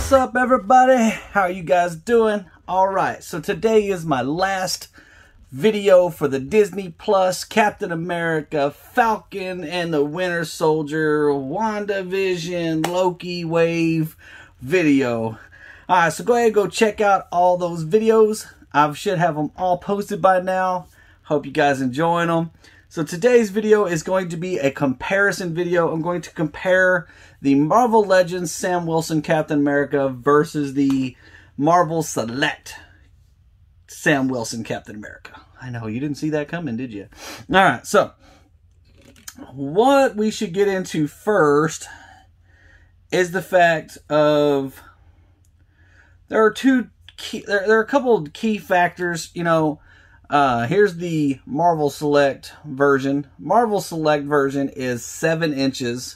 What's up, everybody? How are you guys doing? All right, so today is my last video for the Disney Plus Captain America, Falcon and the Winter Soldier, WandaVision, Loki wave video. All right, so go ahead and go check out all those videos. I should have them all posted by now. Hope you guys enjoying them. So today's video is going to be a comparison video. I'm going to compare the Marvel Legends Sam Wilson Captain America versus the Marvel Select Sam Wilson Captain America. I know, you didn't see that coming, did you? All right, so what we should get into first is the fact of there are a couple of key factors. You know, here's the Marvel Select version. Marvel Select version is 7 inches,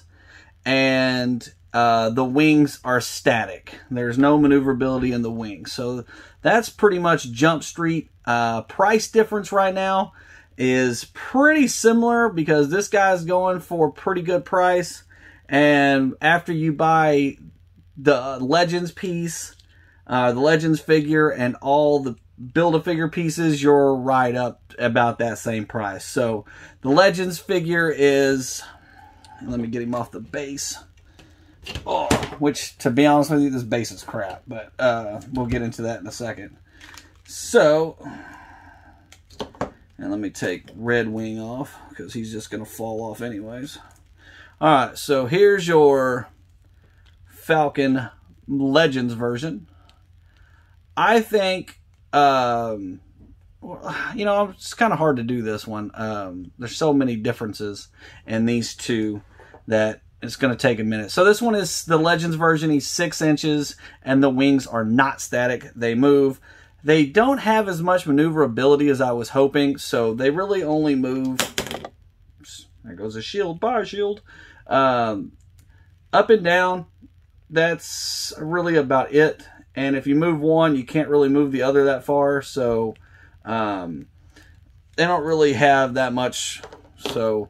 and the wings are static. There's no maneuverability in the wings. So that's pretty much Jump Street. Price difference right now is pretty similar because this guy's going for a pretty good price. And after you buy the Legends piece, the Legends figure, and all the Build-A-Figure pieces, you're right up about that same price. So the Legends figure is, let me get him off the base. Oh, which, to be honest with you, this base is crap, but we'll get into that in a second. So, and let me take Red Wing off because he's just going to fall off anyways. All right, so here's your Falcon Legends version. I think, you know, it's kind of hard to do this one. There's so many differences in these two that it's going to take a minute. So this one is the Legends version. He's 6 inches, and the wings are not static. They move. They don't have as much maneuverability as I was hoping, so they really only move. Oops, there goes a shield. Bye, shield. Up and down, that's really about it. And if you move one, you can't really move the other that far. So they don't really have that much. So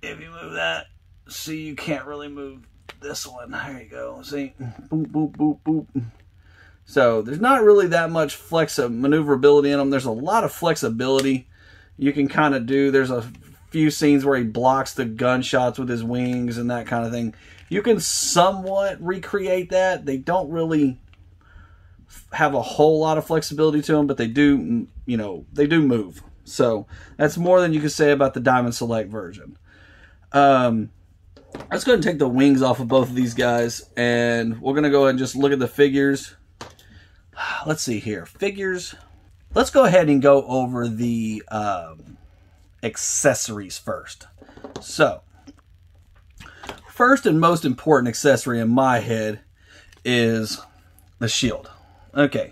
if you move that, see, you can't really move this one. There you go. See? Boop, boop, boop, boop. So there's not really that much maneuverability in them. There's a lot of flexibility you can kind of do. There's a few scenes where he blocks the gunshots with his wings and that kind of thing. You can somewhat recreate that. They don't really have a whole lot of flexibility to them, but they do, you know, they do move. So that's more than you can say about the Diamond Select version. Let's go ahead and take the wings off of both of these guys, and we're going to go ahead and just look at the figures. Let's see here. Figures. Let's go ahead and go over the accessories first. So, first and most important accessory in my head is the shield. Okay,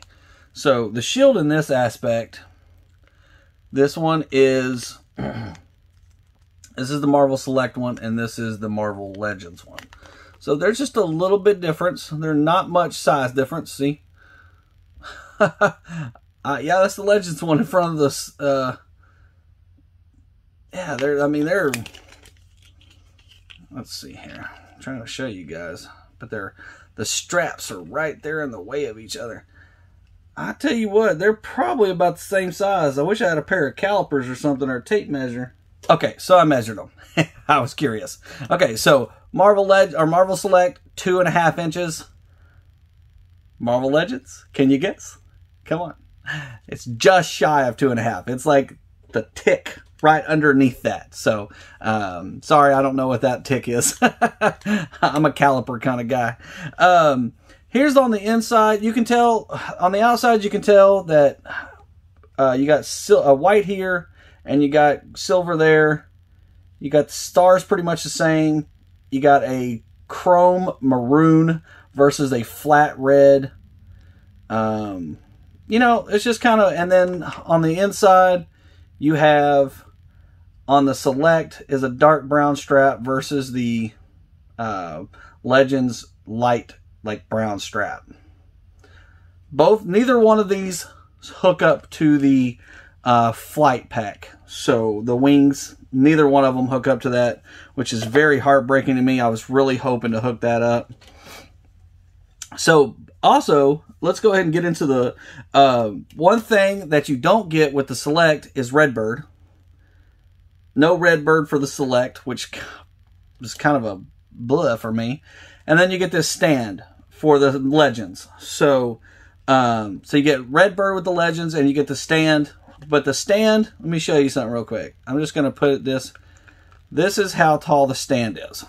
so the shield in this aspect, this one is, this is the Marvel Select one, and this is the Marvel Legends one. So there's just a little bit difference. There's not much size difference, see? Yeah, that's the Legends one in front of this. Yeah, they're, let's see here. I'm trying to show you guys, but the straps are right there in the way of each other. I tell you what, they're probably about the same size. I wish I had a pair of calipers or something, or a tape measure. Okay, so I measured them. I was curious. Okay, so Marvel Select, 2.5 inches. Marvel Legends, can you guess? Come on. It's just shy of 2.5. It's like the tick right underneath that. So, sorry, I don't know what that tick is. I'm a caliper kind of guy. Here's on the inside. You can tell, on the outside, you can tell that you got white here, and you got silver there. You got the stars pretty much the same. You got a chrome maroon versus a flat red. You know, it's just kind of, and then on the inside, you have, on the Select, is a dark brown strap versus the Legends light, like brown strap. Neither one of these hook up to the flight pack. So the wings, neither one of them hook up to that, which is very heartbreaking to me. I was really hoping to hook that up. So also, let's go ahead and get into the one thing that you don't get with the Select is Redbird. No Redbird for the Select, which is kind of a blah for me. And then you get this stand for the Legends. So you get Redbird with the Legends, and you get the stand. But the stand, let me show you something real quick. I'm just going to put this. This is how tall the stand is.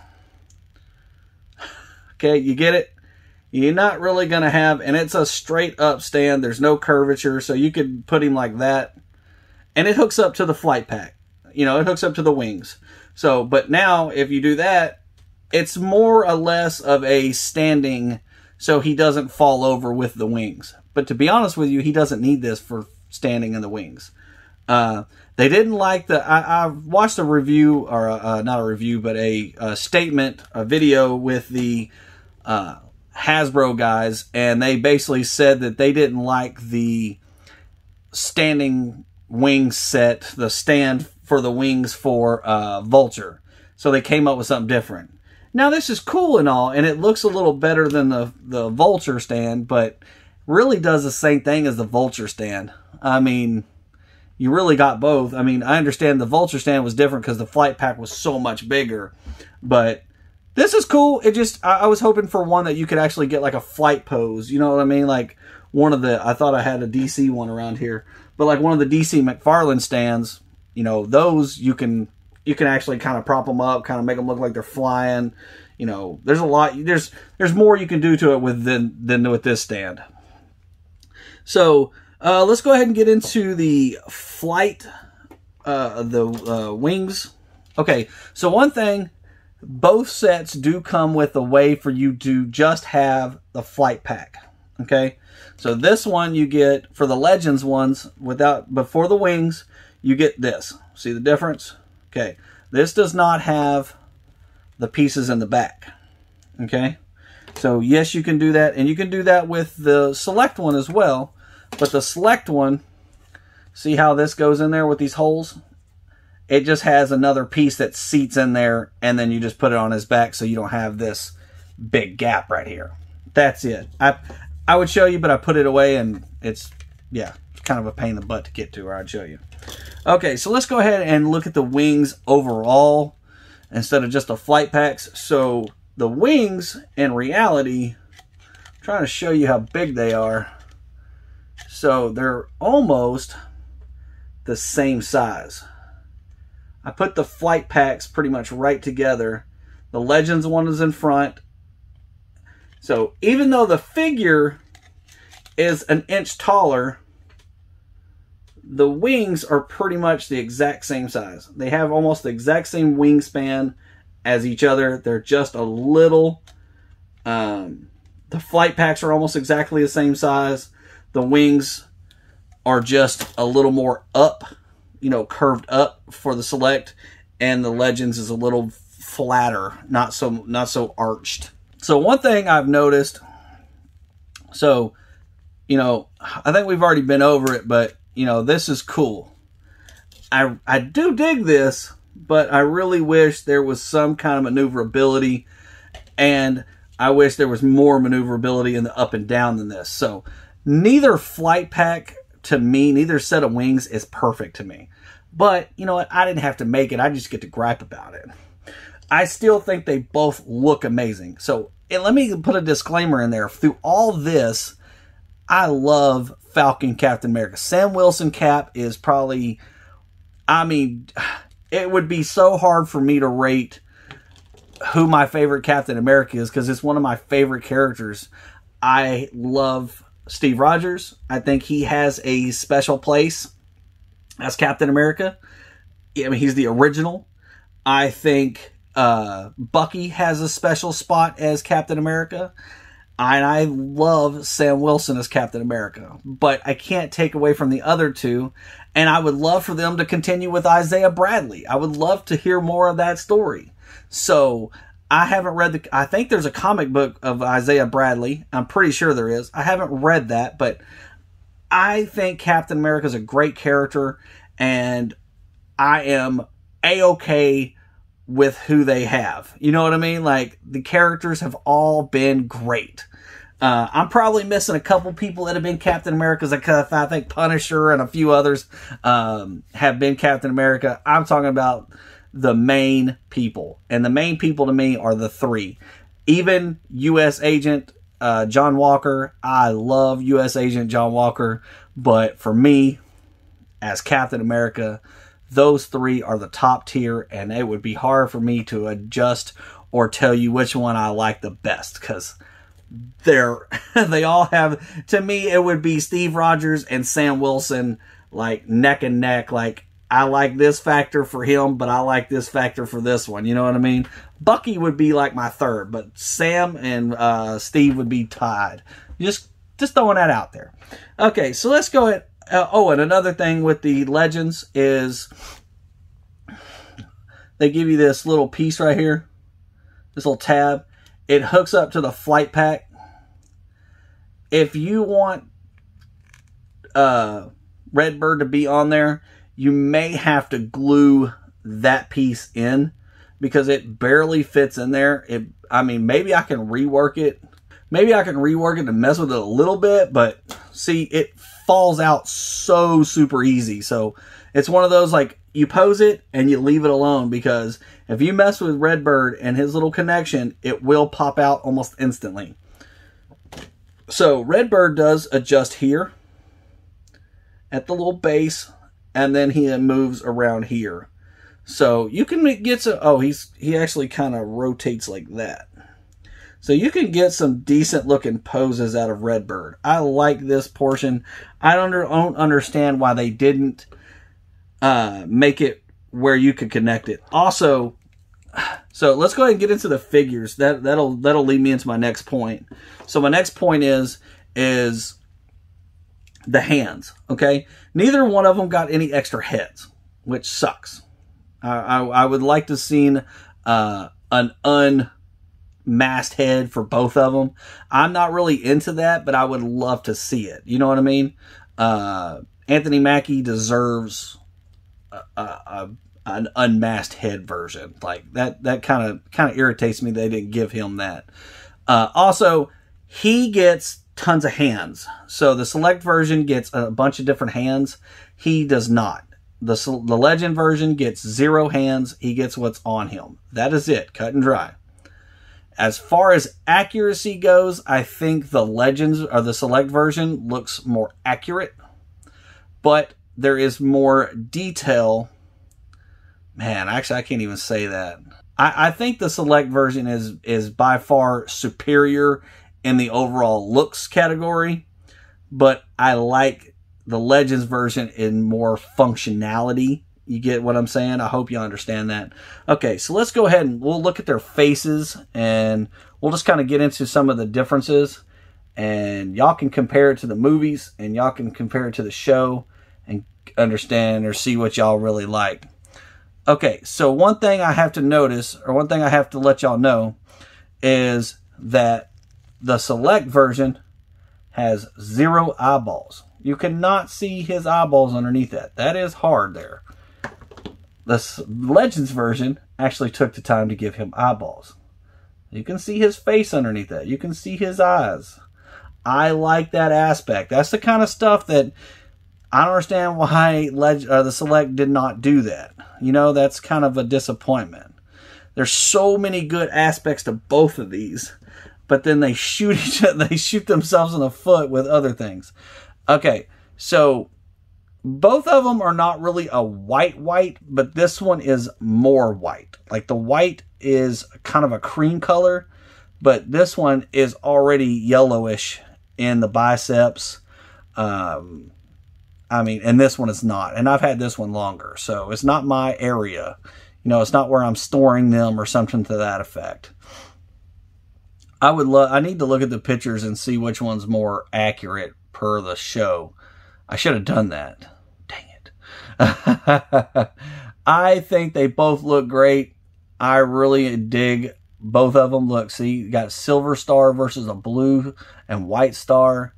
Okay, you get it? You're not really going to have, and it's a straight up stand. There's no curvature, so you could put him like that. And it hooks up to the flight pack. You know, it hooks up to the wings. So, but now, if you do that, it's more or less of a standing, so he doesn't fall over with the wings. But to be honest with you, he doesn't need this for standing in the wings. They didn't like the, I watched a review, or not a review, but a statement, a video with the Hasbro guys, and they basically said that they didn't like the standing wing set, the stand for the wings for Vulture. So they came up with something different. Now this is cool and all, and it looks a little better than the Vulture stand, but really does the same thing as the Vulture stand. I mean, you really got both. I mean, I understand the Vulture stand was different because the flight pack was so much bigger, but this is cool. It just, I was hoping for one that you could actually get like a flight pose. You know what I mean? Like one of the, I thought I had a DC one around here, but like one of the DC McFarlane stands, you know, those you can actually kind of prop them up, kind of make them look like they're flying. You know, there's a lot, there's more you can do to it than with this stand. So let's go ahead and get into the flight, the wings. Okay, so one thing, both sets do come with a way for you to just have the flight pack. Okay, so this one you get for the Legends ones before the wings, you get this. See the difference? Okay, this does not have the pieces in the back. Okay, so yes, you can do that, and you can do that with the Select one as well. But the Select one, see how this goes in there with these holes? It just has another piece that seats in there, and then you just put it on his back so you don't have this big gap right here. That's it. I would show you, but I put it away, and it's kind of a pain in the butt to get to, or I'd show you. Okay, so let's go ahead and look at the wings overall instead of just the flight packs. So the wings, in reality, I'm trying to show you how big they are. So they're almost the same size. I put the flight packs pretty much right together. The Legends one is in front. So even though the figure is an inch taller, the wings are pretty much the exact same size. They have almost the exact same wingspan as each other. They're just a little... the flight packs are almost exactly the same size. The wings are just a little more up, you know, curved up for the Select, and the Legends is a little flatter, not so arched. So one thing I've noticed, so, you know, I think we've already been over it, but, you know, this is cool. I do dig this, but I really wish there was some kind of maneuverability, and I wish there was more maneuverability in the up and down than this. So neither flight pack to me, neither set of wings is perfect to me. But, you know what? I didn't have to make it. I just get to gripe about it. I still think they both look amazing. So let me put a disclaimer in there. Through all this, I love Falcon Captain America. Sam Wilson Cap is probably, I mean, it would be so hard for me to rate who my favorite Captain America is because it's one of my favorite characters. I love Steve Rogers. I think he has a special place as Captain America. I mean, he's the original. I think Bucky has a special spot as Captain America. And I love Sam Wilson as Captain America. But I can't take away from the other two. And I would love for them to continue with Isaiah Bradley. I would love to hear more of that story. So I haven't read I think there's a comic book of Isaiah Bradley. I'm pretty sure there is. I haven't read that, but I think Captain America is a great character, and I am A-okay with who they have. You know what I mean? Like, the characters have all been great. I'm probably missing a couple people that have been Captain Americas. I think Punisher and a few others have been Captain America. I'm talking about the main people. And the main people to me are the three. Even U.S. Agent John Walker. I love U.S. Agent John Walker. But for me, as Captain America, those three are the top tier. And it would be hard for me to adjust or tell you which one I like the best. Because they all have, to me, it would be Steve Rogers and Sam Wilson, like neck and neck. Like, I like this factor for him, but I like this factor for this one. You know what I mean? Bucky would be like my third, but Sam and Steve would be tied. Just throwing that out there. Okay, so let's go ahead. And another thing with the Legends is they give you this little piece right here, this little tab. It hooks up to the flight pack. If you want Redbird to be on there, you may have to glue that piece in because it barely fits in there. I mean, maybe I can rework it. Maybe I can rework it and mess with it a little bit, but see, it falls out so super easy. So it's one of those, like, you pose it and you leave it alone, because if you mess with Redbird and his little connection, it will pop out almost instantly. So Redbird does adjust here at the little base, and then he moves around here. So you can get some, he actually kind of rotates like that. So you can get some decent looking poses out of Redbird. I like this portion. I don't understand why they didn't make it where you could connect it. Also, so let's go ahead and get into the figures. That'll lead me into my next point. So my next point is the hands. Okay, neither one of them got any extra heads, which sucks. I would like to seen an unmasked head for both of them. I'm not really into that, but I would love to see it. You know what I mean? Anthony Mackie deserves an unmasked head version. Like that kind of irritates me they didn't give him that. Also, he gets tons of hands. So the select version gets a bunch of different hands. He does not. The Legend version gets 0 hands. He gets what's on him. That is it. Cut and dry. As far as accuracy goes, I think the Legends or the select version looks more accurate, but there is more detail. Man, actually, I can't even say that. I think the select version is by far superior in the overall looks category, but I like the Legends version in more functionality. You get what I'm saying? I hope you understand that. Okay, so let's go ahead and we'll look at their faces, and we'll just kind of get into some of the differences, and y'all can compare it to the movies, and y'all can compare it to the show and understand or see what y'all really like. Okay, so one thing I have to notice, or one thing I have to let y'all know, is that the select version has 0 eyeballs. You cannot see his eyeballs underneath that. That is hard there. The Legends version actually took the time to give him eyeballs. You can see his face underneath that. You can see his eyes. I like that aspect. That's the kind of stuff that I don't understand why the Select did not do that. You know, that's kind of a disappointment. There's so many good aspects to both of these, but then they shoot themselves in the foot with other things. Okay, so both of them are not really a white, but this one is more white. Like the white is kind of a cream color, but this one is already yellowish in the biceps. I mean, and this one is not. And I've had this one longer, so it's not my area. You know, it's not where I'm storing them or something to that effect. I need to look at the pictures and see which one's more accurate per the show. I should have done that. Dang it. I think they both look great. I really dig both of them. Look, see, you got Silver Star versus a blue and white star.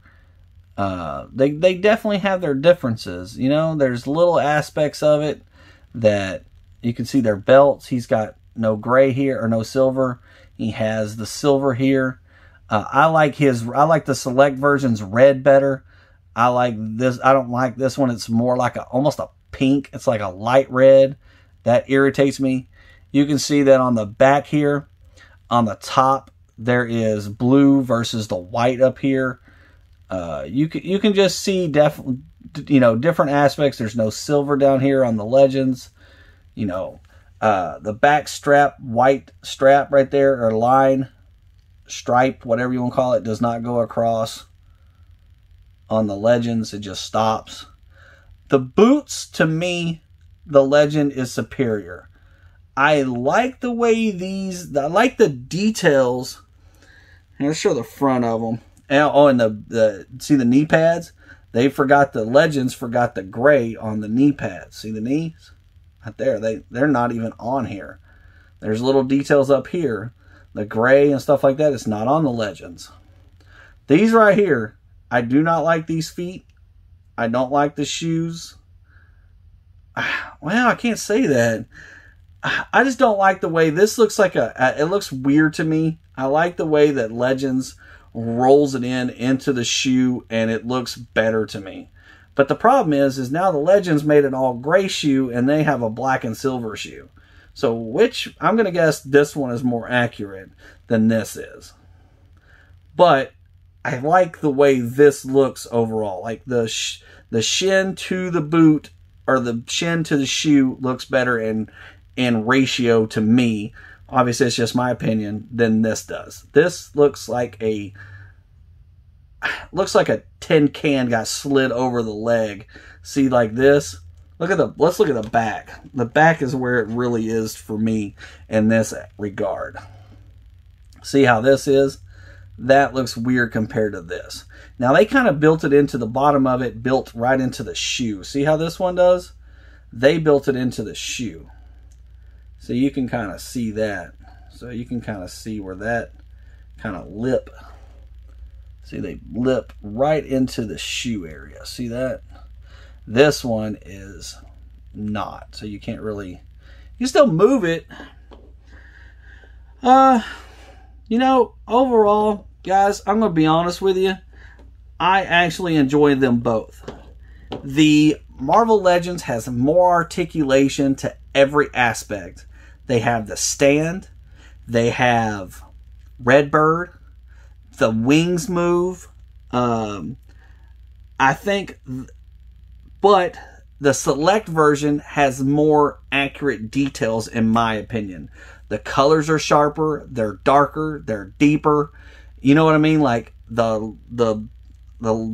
They definitely have their differences. You know, there's little aspects of it that you can see their belts. He's got no gray here or no silver. He has the silver here. I like the Select version's red better. I like this. I don't like this one. It's more like almost a pink. It's like a light red. That irritates me. You can see that on the back here, on the top, there is blue versus the white up here. You can just see different aspects. There's no silver down here on the Legends. The back strap, white strap right there, or line, stripe, whatever you want to call it, does not go across on the Legends. It just stops. The boots, to me, the Legend is superior. I like the way I like the details. Let's show the front of them. And see the knee pads? The Legends forgot the gray on the knee pads. See the knees? Right there. They're not even on here. There's little details up here. The gray and stuff like that, it's not on the Legends. These right here, I do not like these feet. I don't like the shoes. Well, I can't say that. I just don't like the way this looks like it looks weird to me. I like the way that Legends rolls it into the shoe, and it looks better to me. But the problem is now the Legends made an all gray shoe, and they have a black and silver shoe. So I'm going to guess this one is more accurate than this is. But I like the way this looks overall. Like the shin to the boot, or the shin to the shoe, looks better in ratio to me. Obviously, it's just my opinion, than this does. This looks like a tin can got slid over the leg. See, like this. Let's look at the back. The back is where it really is for me in this regard. See how this is? That looks weird compared to this. Now, they kind of built it into the bottom of it, built right into the shoe. See how this one does? They built it into the shoe. So you can kind of see that. So you can kind of see where that kind of lip. See, they lip right into the shoe area. See that? This one is not. So you can't really... You can still move it. Overall, guys, I'm going to be honest with you. I actually enjoy them both. The Marvel Legends has more articulation to every aspect. They have the stand. They have Redbird. The wings move. I think... But the Select version has more accurate details, in my opinion. The colors are sharper. They're darker. They're deeper. You know what I mean? Like the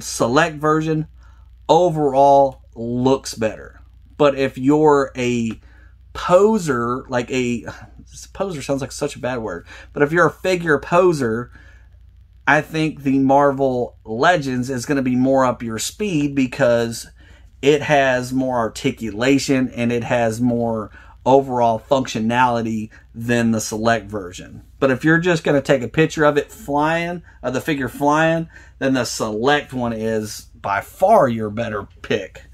Select version overall looks better. But if you're a poser, poser sounds like such a bad word. But if you're a figure poser, I think the Marvel Legends is going to be more up your speed, because it has more articulation and it has more overall functionality than the Select version. But if you're just going to take a picture of it flying, of the figure flying, then the Select one is by far your better pick.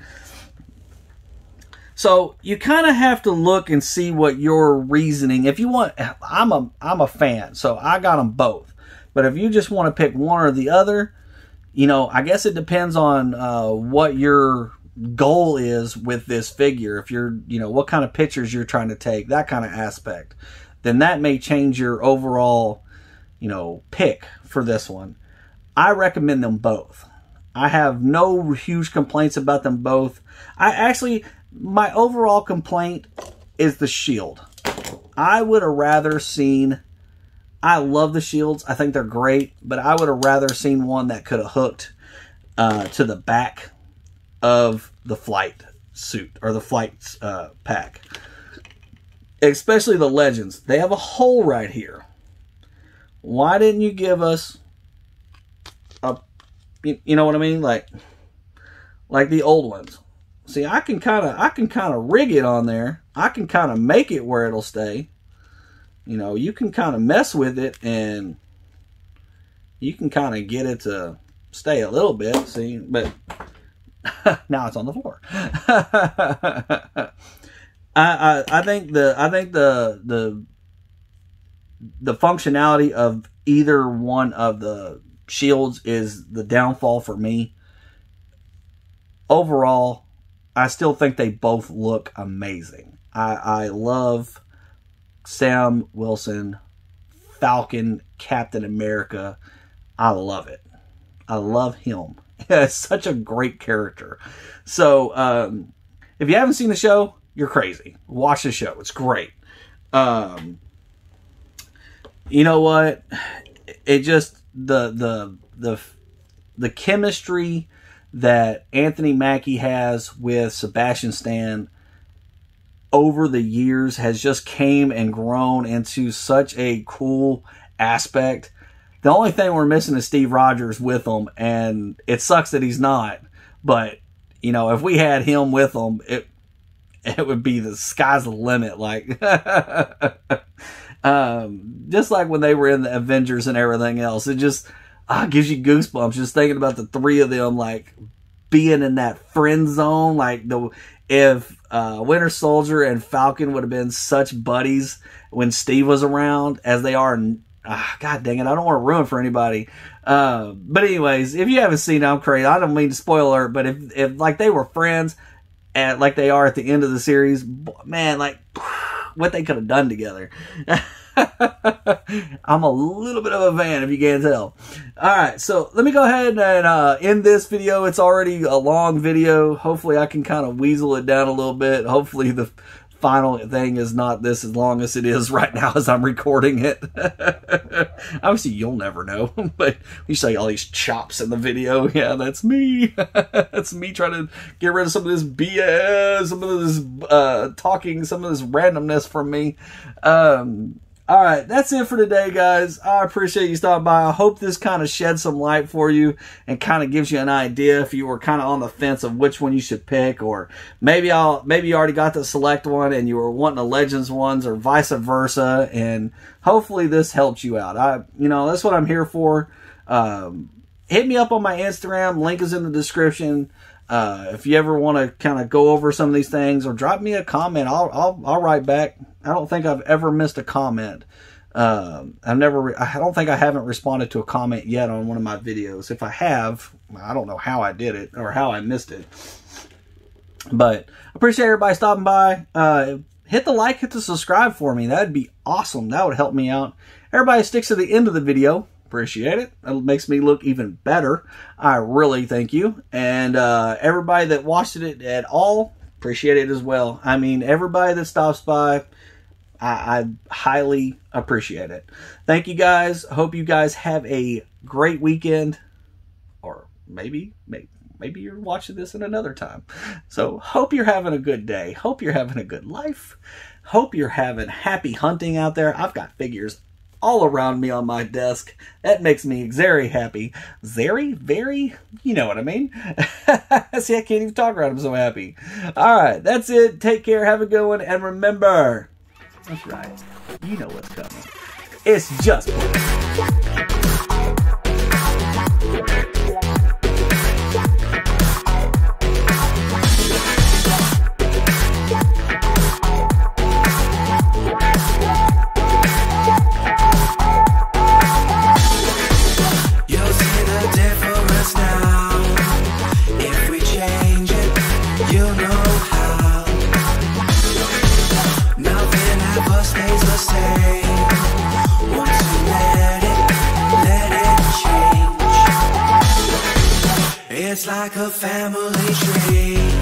So you kind of have to look and see what your reasoning. If you want, I'm a fan, so I got them both. But if you just want to pick one or the other, I guess it depends on what your goal is with this figure. If you're, what kind of pictures you're trying to take, that kind of aspect, then that may change your overall, pick for this one. I recommend them both. I have no huge complaints about them both. My overall complaint is the shield. I would have rather seen, I love the shields. I think they're great, but I would have rather seen one that could have hooked to the back of the flight suit, or the flight pack. Especially the Legends. They have a hole right here. Why didn't you give us a, you know what I mean? Like the old ones. See, I can kind of rig it on there. I can kind of make it where it'll stay. You can kind of mess with it, and you can kind of get it to stay a little bit. See, but now it's on the floor. I think the functionality of either one of the shields is the downfall for me. Overall, I still think they both look amazing. I love Sam Wilson, Falcon, Captain America. I love it. I love him. It's such a great character. So, if you haven't seen the show, you're crazy. Watch the show. It's great. You know what? It just, the chemistry that Anthony Mackie has with Sebastian Stan over the years has just came and grown into such a cool aspect. The only thing we're missing is Steve Rogers with them, and it sucks that he's not. But, you know, if we had him with them, it would be the sky's the limit. Like, just like when they were in the Avengers and everything else, it just gives you goosebumps just thinking about the three of them, like, being in that friend zone. Like, if Winter Soldier and Falcon would have been such buddies when Steve was around as they are. God dang it, I don't want to ruin for anybody. But anyways, if you haven't seen it, I'm crazy. I don't mean to spoil alert, but if like they were friends and like they are at the end of the series, man, like what they could have done together. I'm a little bit of a fan, if you can't tell. Alright, so let me go ahead and end this video. It's already a long video. Hopefully I can kind of weasel it down a little bit. Hopefully the final thing is not this as long as it is right now as I'm recording it. Obviously you'll never know, but you say all these chops in the video. Yeah, that's me. That's me trying to get rid of some of this BS, some of this talking, some of this randomness from me. Alright, that's it for today, guys. I appreciate you stopping by. I hope this kind of sheds some light for you and kind of gives you an idea if you were kind of on the fence of which one you should pick, or maybe you already got the select one and you were wanting the Legends ones, or vice versa, and hopefully this helps you out. You know, that's what I'm here for. Hit me up on my Instagram. Link is in the description. If you ever want to kind of go over some of these things, or drop me a comment, I'll write back. I don't think I've ever missed a comment. I don't think I haven't responded to a comment yet on one of my videos. If I have, I don't know how I did it or how I missed it. But I appreciate everybody stopping by. Hit the like, hit the subscribe for me. That'd be awesome. That would help me out. Everybody sticks to the end of the video. Appreciate it. It makes me look even better. I really thank you. And everybody that watched it at all, appreciate it as well. I mean, everybody that stops by, I highly appreciate it. Thank you guys. Hope you guys have a great weekend. Or maybe you're watching this in another time. So hope you're having a good day. Hope you're having a good life. Hope you're having happy hunting out there. I've got figures all around me on my desk. That makes me very happy. Very, you know what I mean. See, I can't even talk right. I'm so happy. Alright, that's it. Take care. Have a good one. And remember, that's right. You know what's coming. It's just... It's like a family tree.